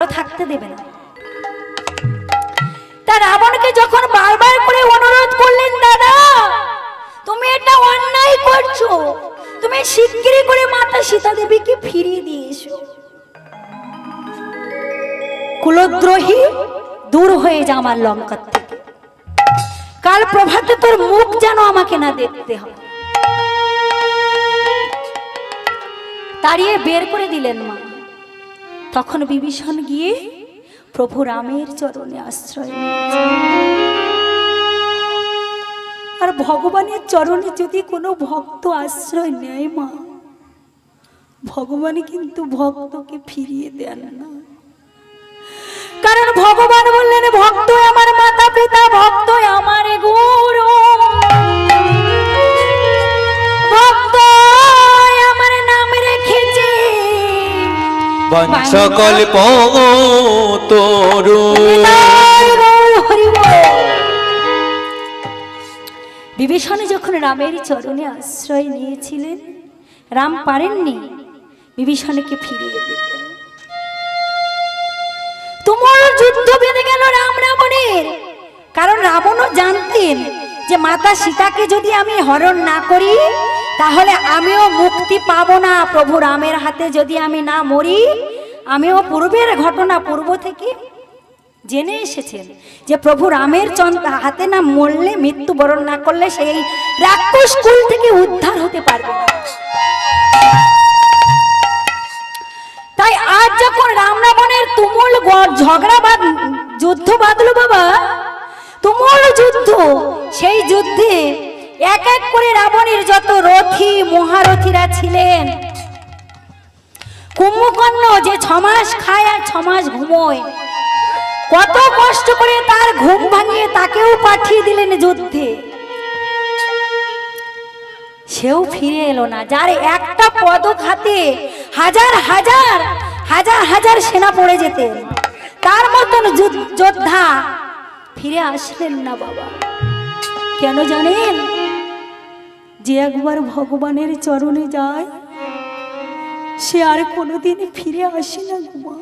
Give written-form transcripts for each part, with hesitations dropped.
থাকতে দেবে না। তা রাবণকে যখন বারবার করে অনুরোধ করলেন, দাদা তুমি এটা অন্যায় করছো, তুমি শিগগিরই করে মাতা সীতা দেবীকে ফিরিয়ে দিয়ে এসো, কুলদ্রোহী দূর হয়ে যা আমার লঙ্কা থেকে, কাল প্রভাতে তোর মুখ যেন আমাকে না দেখতে হয়। তাড়িয়ে বের করে দিলেন মা। তখন বিভীষণ গিয়ে প্রভু রামের চরণে আশ্রয় নিয়েছে। আর ভগবানের চরণে যদি কোনো ভক্ত আশ্রয় নেয় মা, ভগবান কিন্তু ভক্তকে ফিরিয়ে দেন না। কারণ ভগবান বললেন, ভক্ত আমার মাতা পিতা, ভক্ত আমার গুরু, ভক্ত আমার নাম রেখেছে বংশকল্প তরু। বিভীষণ যখন রামের চরণে আশ্রয় নিয়েছিলেন, রাম পারেননি বিভীষণকে ফিরিয়ে দিতে। তুমুল যুদ্ধ বেঁধে গেল রাম রাবণের। কারণ রাবণও জানতেন যে মাতা সীতাকে যদি আমি হরণ না করি তাহলে আমিও মুক্তি পাবো না। প্রভু রামের হাতে যদি আমি না মরি, আমিও পূর্বের ঘটনা পূর্ব থেকে জেনে এসেছেন যে প্রভু রামের হাতে না মরলে, মৃত্যুবরণ না করলে সেই রাক্ষস কুল থেকে উদ্ধার হতে পারবে না। তাই আজ যখন রাম রাবণের তুমুল ঝগড়া যুদ্ধ বাঁধলো বাবা, তুমুল যুদ্ধ, সেই যুদ্ধে এক এক করে রাবণের যত রথী মহারথীরা ছিলেন, কুম্ভকর্ণ যে 6 মাস খায় আর 6 মাস ঘুমোয়, কত কষ্ট করে তার ঘুম ভাঙিয়ে তাকেও পাঠিয়ে দিলেন যুদ্ধে, সেও ফিরে এলো না। যার একটা পদঘাতে হাজার হাজার হাজার হাজার সেনা পড়ে যেতেন, তার মতন যোদ্ধা ফিরে আসলেন না বাবা। কেন জানেন? যে একবার ভগবানের চরণে যায় সে আর কোনোদিন ফিরে আসে না গো।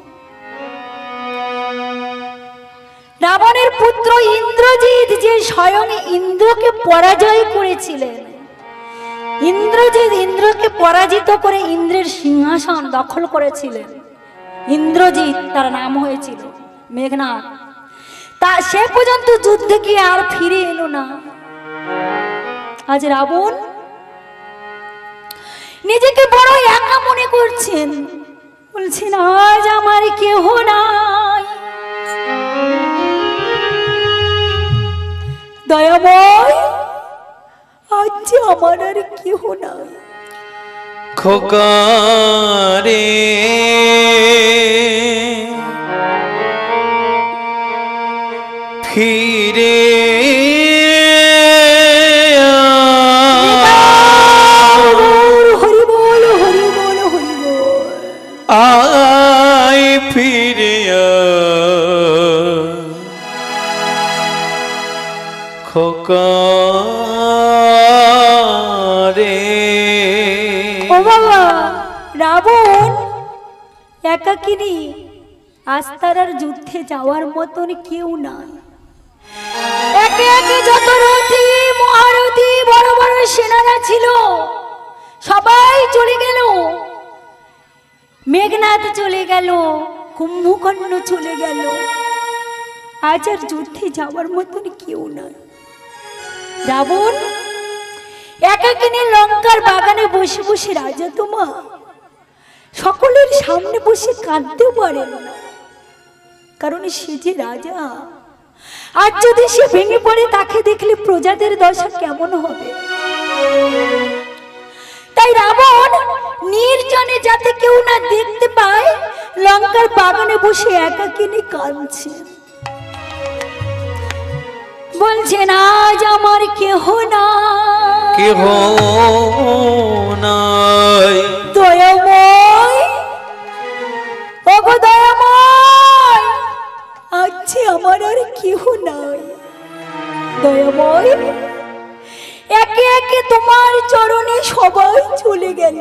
রাবণের পুত্র ইন্দ্রজিৎ যে স্বয়ং ইন্দ্রকে পরাজয় করেছিলেন, ইন্দ্রজিৎ ইন্দ্রকে পরাজিত করে ইন্দ্রের সিংহাসন দখল করেছিলেন, ইন্দ্রজিৎ তার নাম হয়েছিল, মেঘনাদ, তা সে পর্যন্ত যুদ্ধে গিয়ে আর ফিরে এলো না। আজ রাবণ নিজেকে বড় একা মনে করছেন, বলছেন আজ আমার কেহ নাই, দয়াময় আজ আমার আর কেহ নাই। খোকারে ফিরে হরি বল হরি বল হরি বল, আয় ফিরে খোকারে। ও বাবা, রাবণ একাকিনী, আজ তার আর যুদ্ধে যাওয়ার মতন কেউ নাই। একে একে যত রথী মহারথী বড় বড় সেনারা ছিল সবাই চলে গেল, মেঘনাদ চলে গেল, কুম্ভকর্ণ চলে গেল, আজ আর যুদ্ধে যাওয়ার মতন কেউ নাই। রাবণ একাকিনী লঙ্কার বাগানে বসে বসে রাজা তোমা সকলের সামনে বসে কাঁদতেও পারেন না, কারণ সে যে রাজা। আর যদি সে ভেঙে পড়ে তাকে দেখলে প্রজাদের দশা কেমন হবে। তাই রাবণ নির্জনে যাতে কেউ না দেখতে পায় লঙ্কার বাগানে বসে একাকিনী কাঁদছে, বলছেন আজ আমার কেহ নাই, কেহ নাই, দয়াময় ওগো দয়াময় আজ আমার আর কেহ নাই। দয়াময় একে একে তোমার চরণে সবাই চলে গেল,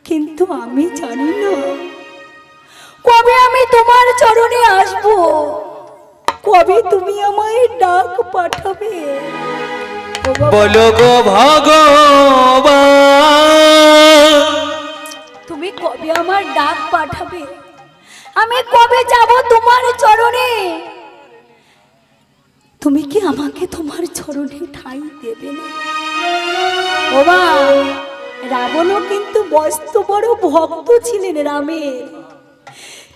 কিন্তু আমি জানি না কবে আমি তোমার চরণে আসব? কবে তুমি আমায় ডাক পাঠাবে? বলো গো ভগবান, তুমি কবে আমার ডাক পাঠাবে? আমি কবে যাব তোমার চরণে? তুমি কি আমাকে তোমার চরণে ঠাঁই দেবে না? ও মা, রাবণও কিন্তু মস্ত বড় ভক্ত ছিলেন রামের,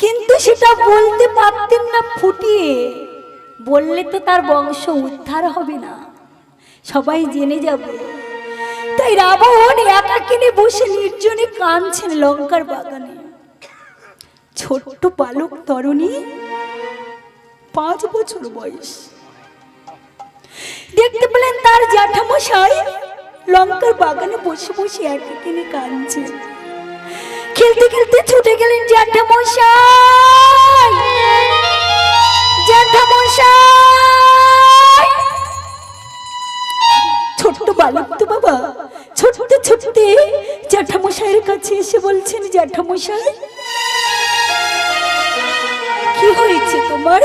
কিন্তু সেটা বলতে পারতেন না ফুটিয়ে। বললে তো তার বংশ উদ্ধার হবে না, সবাই জেনে যাবে। তাই রাবণ একাকিনী বসে নির্জনে কাঁদছেন লঙ্কার বাগানে। ছোট্ট বালক তরুণী, 5 বছর বয়স, দেখতে পেলেন তার জ্যাঠামশাই লঙ্কার বাগানে বসে বসে একাকিনী কাঁদছে। খেলতে খেলতে ছুটে গেলেন জ্যাঠামশাই, জ্যাঠামশাই। ছোট্ট বালক তো বাবা, ছুটতে ছুটতে জ্যাঠামশাইয়ের কাছে এসে বলছেন, জ্যাঠামশাই কি হয়েছে তোমার?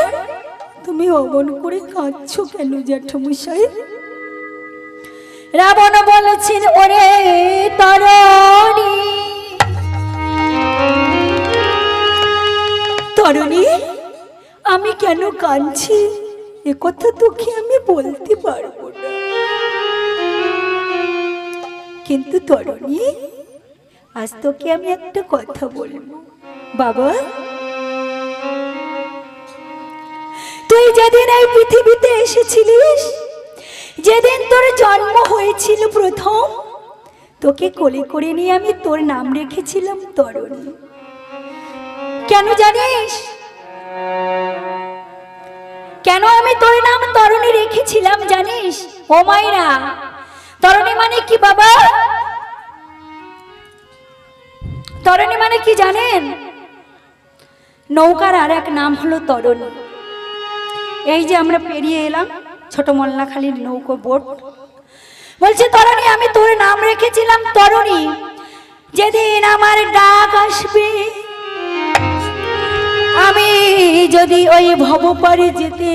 তুমি অমন করে কাঁদছো কেন জ্যাঠামশাই? রাবণ বলেছেন, ওরে তরুণী, তরুণী আমি কেন কাঁদছি এ কথা তোকে আমি বলতে পারবো না, কিন্তু তরুণী আজ তোকে আমি একটা কথা বলবো। বাবা, তুই যেদিন এই পৃথিবীতে এসেছিলিস, যেদিন তোর জন্ম হয়েছিল প্রথম, তোকে কোলে করে নিয়ে আমি তোর নাম রেখেছিলাম তরুণী। কেন জানিস? কেন আমি তোর নাম তরুণী রেখেছিলাম জানিস? ও মায়েরা, তরুণী মানে কি বাবা? তরুণী মানে কি জানেন? নৌকার আর এক নাম হলো তরুণী। এই যে আমরা পেরিয়ে এলাম ছোট মোল্লাখালীর নৌকো বোট, বলছে তরুণী আমি তোর নাম রেখেছিলাম তরুণী। যেদিন আমার ডাক আসবে, আমি যদি ওই ভব পারে যেতে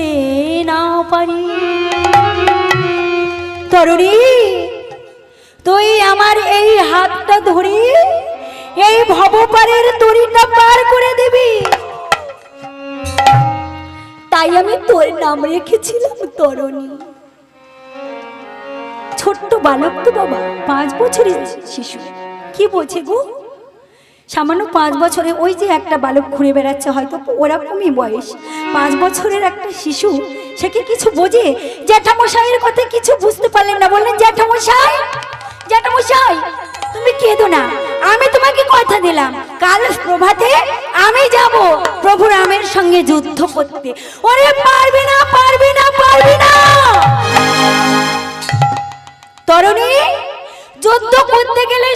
না পারি, তরুণী তুই আমার এই হাতটা ধরে এই ভব পারের তরিটা পার করে দিবি। তাই আমি তোর নাম রেখেছিলাম তরুণী। ছোট্ট বালক তো বাবা, 5 বছরের শিশু, কি বোঝে গো? সামান্য 5 বছরে ওই যে একটা বালক ঘুরে বেড়াচ্ছে, হয়তো ওরকমই বয়স, 5 বছরের একটা শিশু, সে কি কিছু বোঝে? জ্যাঠামশাইয়ের কথা কিছু বুঝতে পারলেন না, বললেন জ্যাঠামশাই, জ্যাঠামশাই তুমি কেঁদো না, আমি তোমাকে কথা দিলাম কাল প্রভাতে আমি যাব প্রভু রামের সঙ্গে যুদ্ধ করতে। ওরে পারবে না, পারবে না, পারবে না। তরুণী, যুদ্ধ করতে গেলে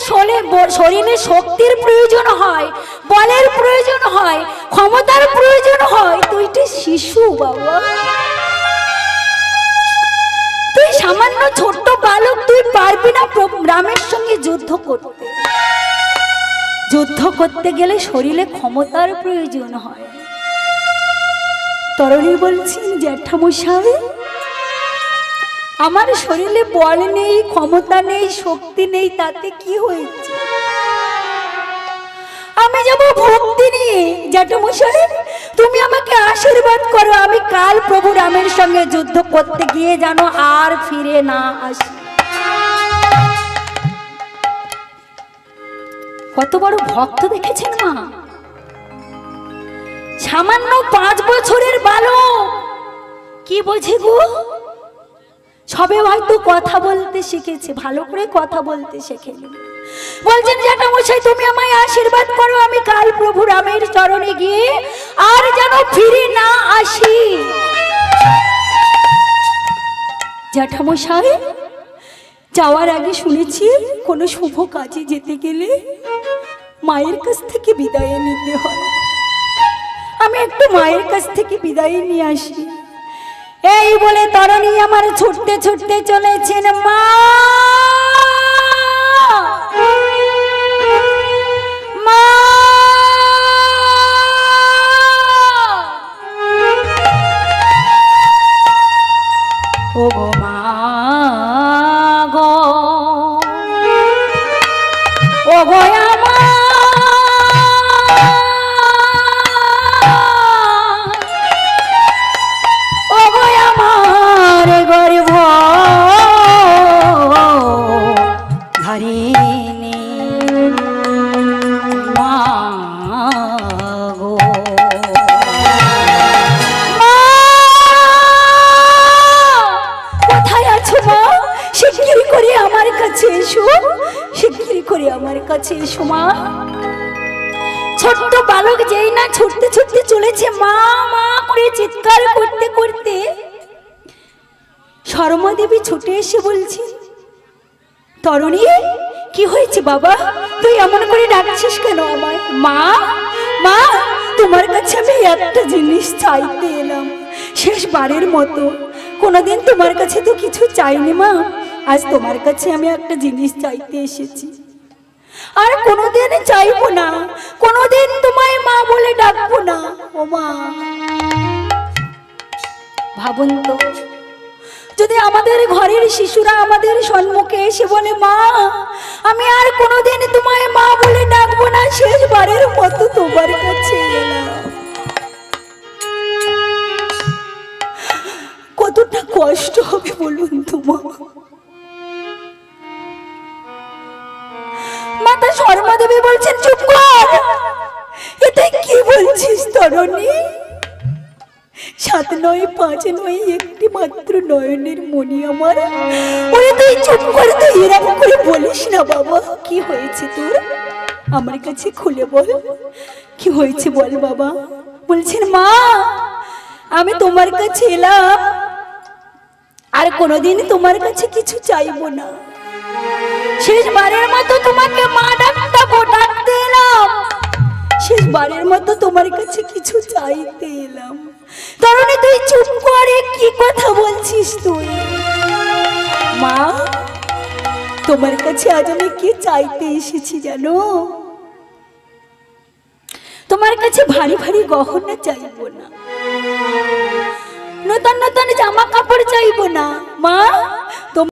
শরীরে শক্তির প্রয়োজন হয়, বলের প্রয়োজন হয়, ক্ষমতার প্রয়োজন হয়। তুই তো শিশু বাবা, তুই সামান্য ছোট্ট বালক, তুই পারবি না রামের সঙ্গে যুদ্ধ করতে। যুদ্ধ করতে গেলে শরীরে ক্ষমতার প্রয়োজন হয়। তরুণী বলছেন, জ্যাঠামশাই আমার শরীরে বল নেই, ক্ষমতা নেই, শক্তি নেই, তাতে কি হয়েছে? আমি যাব ভক্তি নিয়ে। জ্যাঠামশাই তুমি আমাকে আশীর্বাদ করো, আমি কাল প্রভু রামের সঙ্গে যুদ্ধ করতে গিয়ে যেন আর ফিরে না আসি। কত বড় ভক্ত দেখেছেন মা? সামান্য 5 বছরের বালক, কি বোঝে গো? সবে হয়তো কথা বলতে শিখেছে, ভালো করে কথা বলতে শেখেনি। বলছেন জ্যাঠামশাই তুমি আমায় আশীর্বাদ করো, আমি কাল প্রভু রামের চরণে গিয়ে আর যেন ফিরে না আসি। জ্যাঠামশাই যাওয়ার আগে শুনেছি কোনো শুভ কাজে যেতে গেলে মায়ের কাছ থেকে বিদায় নিতে হয়। আমি একটু মায়ের কাছ থেকে বিদায় নিয়ে আসি। এই বলে তরুণী আমার ছুটতে ছুটতে চলেছেন। মা, মা, কাছে এসো মা। ছোট্ট বালক যেই না ছুটতে ছুটতে চলেছে, মা মা করে চিৎকার করতে করতে শর্মা দেবী ছুটে এসে বলছেন, তরুণী কি হয়েছে বাবা, তুই এমন করে ডাকছিস কেন আমায়? মা মা, তোমার কাছে আমি একটা জিনিস চাইতে এলাম, শেষবারের মতো। কোনোদিন তোমার কাছে তো কিছু চাইনি মা, আজ তোমার কাছে আমি একটা জিনিস চাইতে এসেছি। আর কোনোদিন চাইবো না, কোনোদিন তোমায় মা বলে ডাকবো না। ও মা, ভাবুন তো, যদি আমাদের ঘরের শিশুরা আমাদের সম্মুখে এসে বলে, মা আমি আর কোনোদিন তোমায় মা বলে ডাকবো না, শেষবারের মতো তোমার কাছে এলাম, কতটা কষ্ট হবে বলুন তোমার? মাতা শর্মা দেবী বলছেন, চুপ কর, এটা কি বলছিস তরুণী? 7 নয় 5 নয়, একটি মাত্র নয়নের মনি আমার। ওরে তুই চুপ করে, তুই এরকম করে বলিস না বাবা। কি হয়েছে তোর, আমার কাছে খুলে বল, কি হয়েছে বল বাবা। বলছেন, মা আমি তোমার কাছে এলাম, আর কোনোদিন তোমার কাছে কিছু চাইবো না, শেষবারের মতো তোমাকে মা ডাকতে এলাম, শেষবারের মতো তোমার কাছে কিছু চাইতে এলাম। তরুণী তুই চুপ করে, কি কথা বলছিস তুই? মা তোমার কাছে আজ আমি কি চাইতে এসেছি জানো? তোমার কাছে ভারী ভারী গহনা চাইবো না, নতুন নতুন জামা কাপড় চাইবো না মা, তোমার